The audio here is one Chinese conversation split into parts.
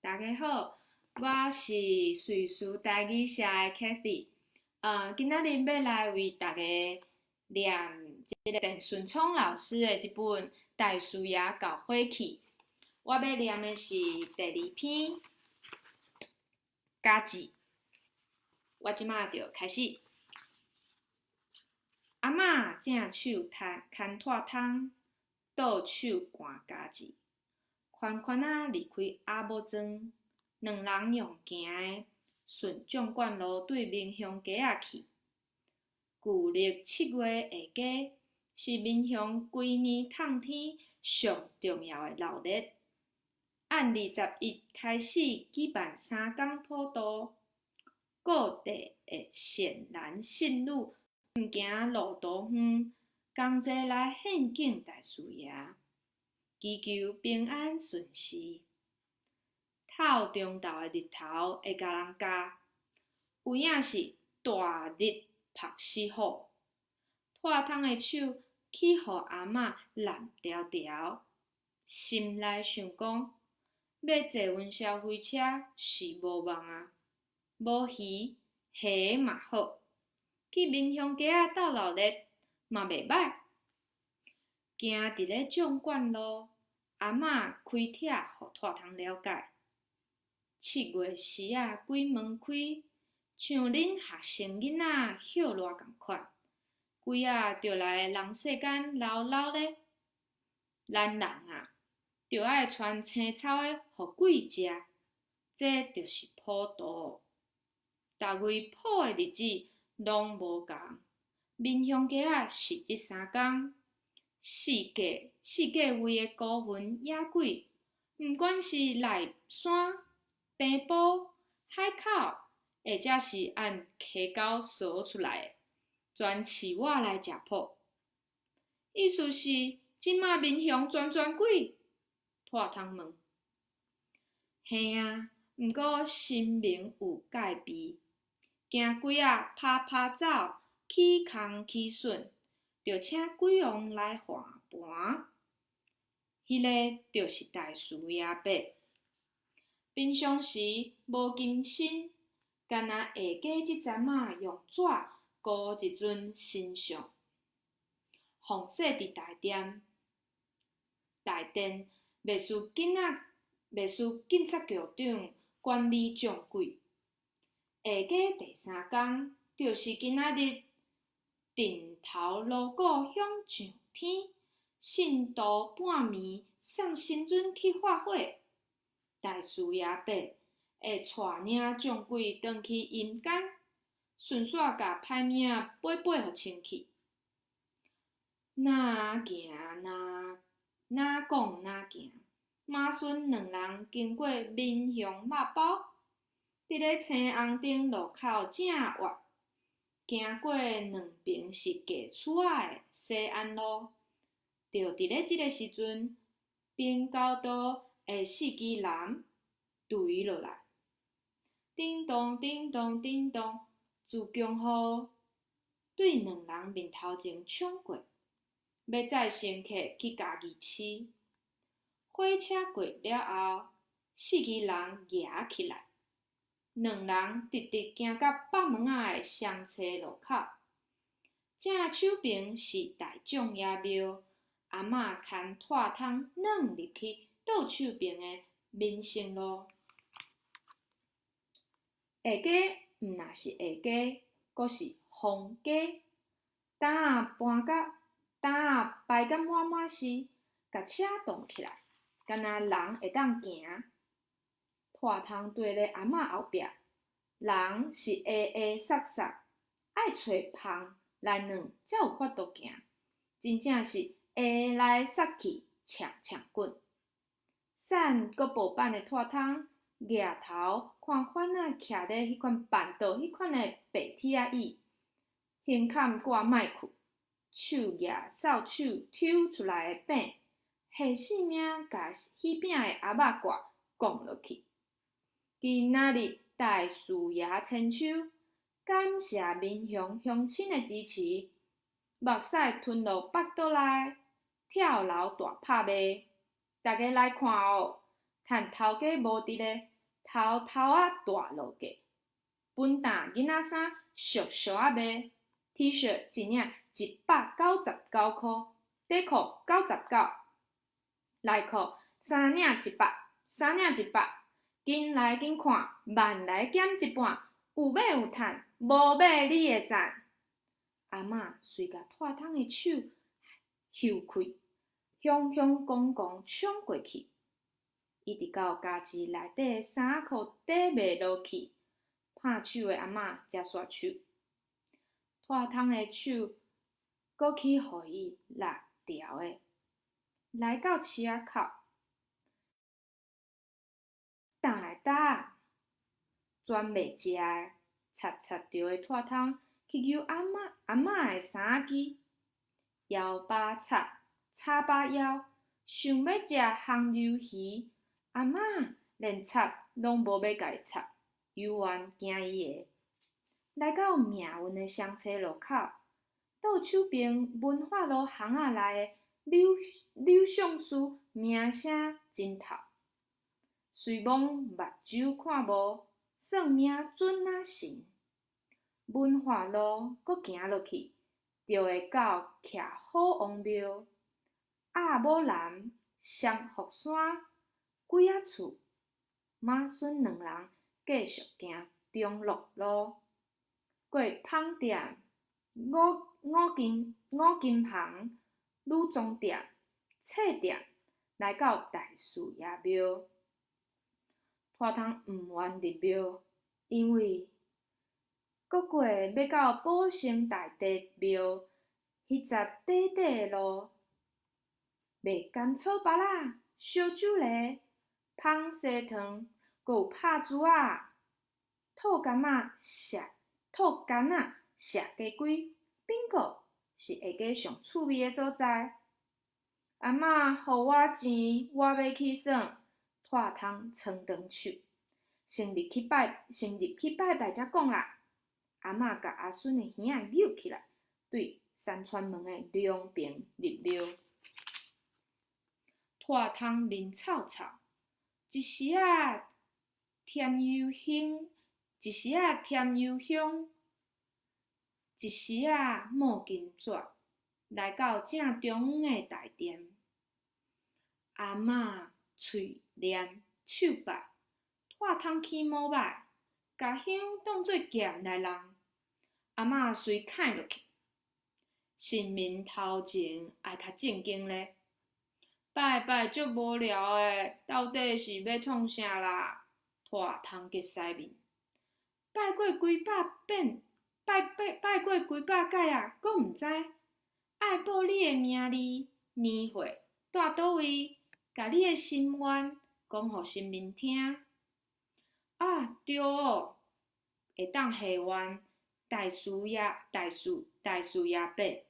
大家好，我是瑞士台语社的 Cathy。今仔日要来为大家念这个陈顺聪老师的一本《大树爷搞火气》。我要念的是第2篇家己。我即马就开始。阿嬷正手牵拖桶，倒手赶家己，款款仔离开阿母庄，两人用行的顺纵贯路对民雄街仔去。旧历7月下街是民雄规年冬天上重要的闹日，按21开始举办3天普渡，各地的善男信女毋行路途远，同齐来献敬大树爷，祈求平安顺时。透中昼的日头会甲人教，有影是大日晒死虎。拖桶的手去互阿嬷烂条条，心内想讲，要坐阮消费车是无望啊，无鱼虾嘛好，去民雄街仔斗闹热嘛袂歹。行伫咧纵贯路，阿嬷开帖互拖桶了解。7月时啊，鬼门开，像恁学生囡仔歇热共款，规仔就来人世间流流咧。咱人啊，就爱传青草的互鬼食，这就是普渡。逐月普的日子拢无共，民雄街仔是这3天。四界位的孤魂野鬼，毋管是内山、平埔、海口，或者是按溪沟扫出来的，全饲我来食谱。意思是，即马民雄全鬼？拖桶问。嘿啊，毋过神明有戒备，惊鬼仔拍走，起空起顺，就请鬼王来还盘。迄个就是大树爷伯。平常时无金身，干那下街即阵仔用纸糊一尊神像，放设伫大殿。大殿袂输警察局长管理掌柜。下街第3天，就是今仔日，阵头锣鼓响上天，信徒半暝送神尊去化火。大树爷伯会带领掌柜转去阴间，顺续甲歹命背互清气。哪行哪讲哪行，妈孙2人经过民雄肉包，伫咧青红灯路口正弯，行过2边是价厝仔的西安路，就伫咧即个时阵，滨高道的4支人对落来，叮咚叮咚叮咚，自强号对2人面头前冲过，要载乘客去家己饲。火车过了后，4支人夹起来，2人直直行到北门仔的双车路口。正手边是大众爷庙，阿嬷牵拖桶软入去倒手边的民生路。下街毋若是下街，阁是荒街。担仔排甲满时，甲车动起来，敢若人会当行。拖桶跟咧阿嬷后壁，人是塞，爱找芳来软，才有法度行。真正是来塞去，呛滚。瘦阁无板的拖桶，额头看反仔徛咧迄款板道迄款的白铁仔椅，胸坎挂麦裤，手举扫帚抽出来的饼，下死命甲戏饼的鸭仔挂讲落去。今仔日大树爷牵手，感谢民雄乡亲的支持，目屎吞落腹肚内，跳楼大拍卖，大家来看哦！趁头家无伫咧，偷偷啊大落价，本担囡仔衫俗俗啊卖 ，T 恤一领199箍，底裤99，内裤3领100，3领100，紧来紧看，慢来减一半，有买有趁，无买你会散。阿嬷随甲拖桶的手抽开，雄雄公公冲过去，一直到家己内底衫裤底袂落去，拍手的阿嬷才煞手。拖桶的手搁去互伊落条的，来到车口，呾来呾，全袂食的，擦着的拖桶去揪阿嬷的衫机，摇把擦，擦把摇，想要食烘鱿鱼，阿嬷连擦拢无要家己擦，犹原惊伊会。来到命运的相车路口，倒手边文化路巷仔内的柳橡树名声真透，随望目睭看无，算命准啊神。文化路搁行落去，就会到徛好王庙、阿母南、双福山几啊厝，妈孙两人继续行中乐路。过芳店、五金行、女装店、册店，来到大树爷庙。拖桶毋愿入庙，因为搁过要到宝生大帝庙迄节短短的路，卖甘草巴拉、烧酒螺、芳西糖，搁有拍珠仔、吐干射鸡龟，变个是下家上趣味的所在。阿嬷互我钱，我要去耍，拖桶床长手，先入去拜拜才讲啦。阿嬷甲阿孙的耳仔扭起来，对三串门的两边入庙。拖桶面臭臭，一时啊甜又香，一时啊甜又香，一时啊冒金纸，来到正中央的大殿。阿嬷喙念手拜，拖桶起毛摆，甲香当作剑来弄。阿嬷随砍落去，神明头前爱较正经咧。拜拜足无聊诶，到底是要创啥啦？拖桶结屎面，拜过几百遍，拜过几百届啊，阁毋知爱报你诶名字、年岁，住倒位，甲你诶心愿讲互神明听。啊，对哦，会当下愿，大树爷伯，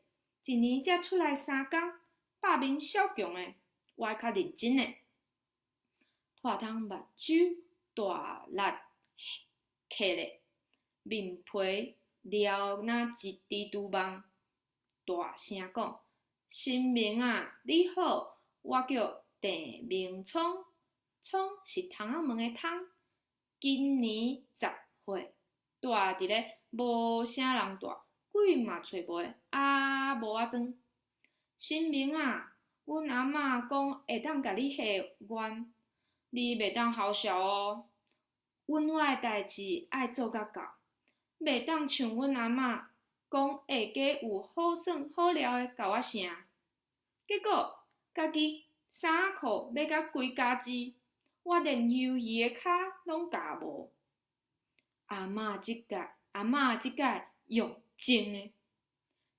一年才出来3工，百名小强诶。我爱较认真诶，拖桶目睭大力刻咧，面皮撩若一蜘蛛网，大声讲：神明啊，你好，我叫郑明聪，聪是窗仔门诶窗，今年10岁，住伫咧无啥人住，鬼嘛找无诶阿无仔庄。神明啊！阮阿嬷讲会当甲你下愿，你袂当咾笑哦。阮我诶代志爱做甲到，袂当像阮阿嬷讲下家有好耍好料诶甲我成，结果家己衫裤买甲规家己，我连鱿鱼诶骹拢咬无。阿嬷即摆用真诶，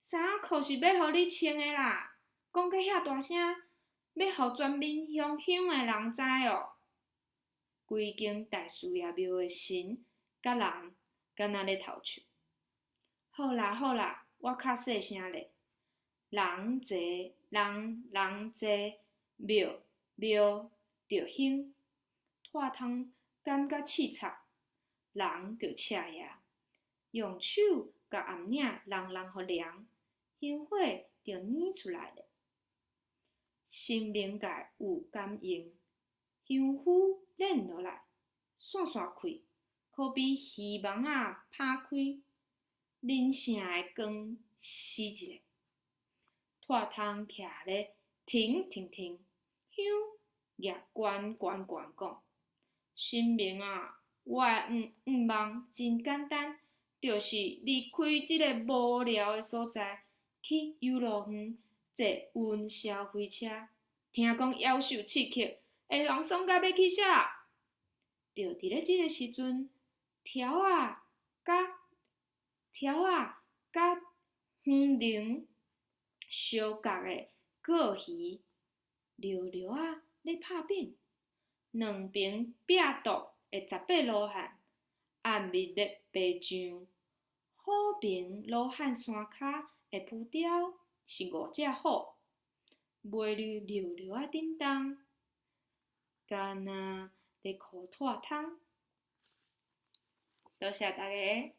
衫裤是要互你穿诶啦。讲甲遐大声，要互全面乡乡诶人知哦。规间大树爷庙诶神甲人敢若咧头树。好啦，我较细声咧。人济，庙着兴。拖桶干甲刺插，人着赤夜。用手甲暗领互凉，香火着燃出来咧。神明界有感应，香火燃落来，散散开，可比鱼网仔拍开，人城的光死一个。拖汤徛咧停停停，响也悬悬悬讲。神明啊，我的愿望真简单，就是离开即个无聊的所在，去游乐园坐云霄飞车。听讲夭寿刺激，会人爽甲要去啥？就伫咧即个时阵，条仔甲园林小角的过鱼，溜溜啊咧拍扁，两边壁肚的18罗汉，暗密咧白象，好平罗汉山骹的浮雕是5只虎，美女溜溜啊叮当，干那咧烤拖汤。多谢大家。